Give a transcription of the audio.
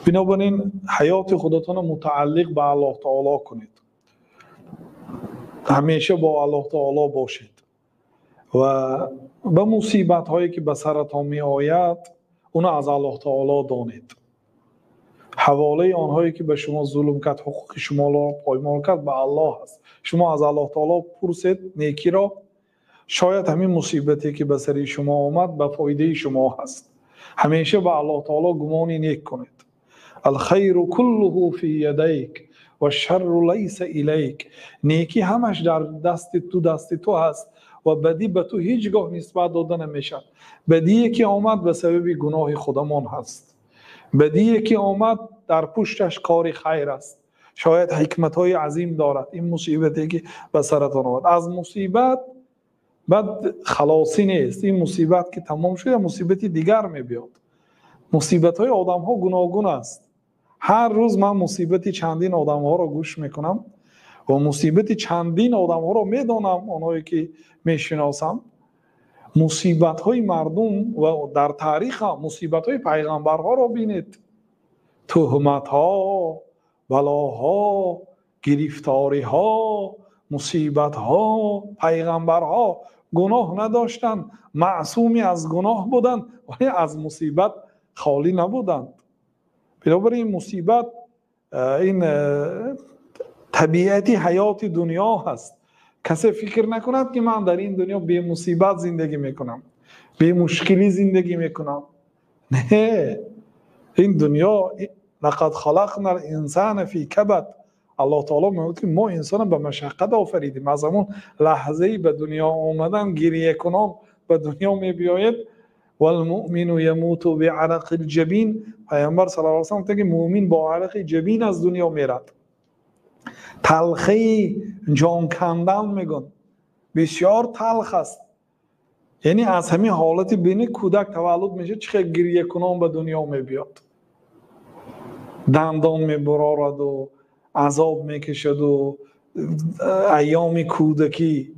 بنابراین حیات خودتان متعلق به الله تعالی کنید، همیشه با الله تعالی باشید و به مصیبت هایی که به سرتان می آید اون از الله تعالی دانید. حواله آنهایی که به شما ظلم کرد، حقوق شما را پایمال کرد، به الله است. شما از الله تعالی پرسید نیکی را، شاید همین مصیبتی که به سر شما آمد به فایده شما هست. همیشه به الله تعالی گمان نیک کنید. الخیر كله فی یدیک و الشر لیس الیک. نیکی همش در دست تو هست و بدی به تو هیچگاه نسبت داده نمیشه. بدی که آمد به سبب گناه خودمان هست، بدی که آمد در پشتش کار خیر است، شاید حکمت های عظیم دارد. این مصیبتی که به سرتان آمد، از مصیبت بعد خلاصی نیست. این مصیبت که تمام شده مصیبتی دیگر میبیاد. مصیبت های آدم ها گوناگون است. هر روز من مصیبتی چندین آدم ها را گوش میکنم و مصیبتی چندین آدم ها را میدانم، آنهایی که میشناسم. مصیبت های مردم و در تاریخ مصیبت های پیغمبر ها را بینید. تهمت ها، بلاها، گرفتاری ها، مصیبت ها. پیغمبر ها گناه نداشتند، معصومی از گناه بودند ولی از مصیبت خالی نبودند. بنابراین مصیبت این طبیعتی حیات دنیا هست. کسی فکر نکند که من در این دنیا بی مصیبت زندگی میکنم، بی مشکلی زندگی میکنم. نه، این دنیا لقد خلقنا الانسان فی کبد. الله تعالی میگه که ما انسان به مشقت آفریدیم. از همون لحظه‌ای به دنیا آمدن گریه کنان به دنیا میبیاید. والمؤمن یموت بعرق الجبین. پیامبر صلی الله علیه و سلم میگه مؤمن با عرق جبین از دنیا میرد. تلخی جان کندن میگن، بسیار تلخ است. یعنی از همین حالتی بینی کودک تولد میشه چقدر گریه کنان به دنیا میبیاد، دندان میبرارد و عذاب میکشد و ایام کودکی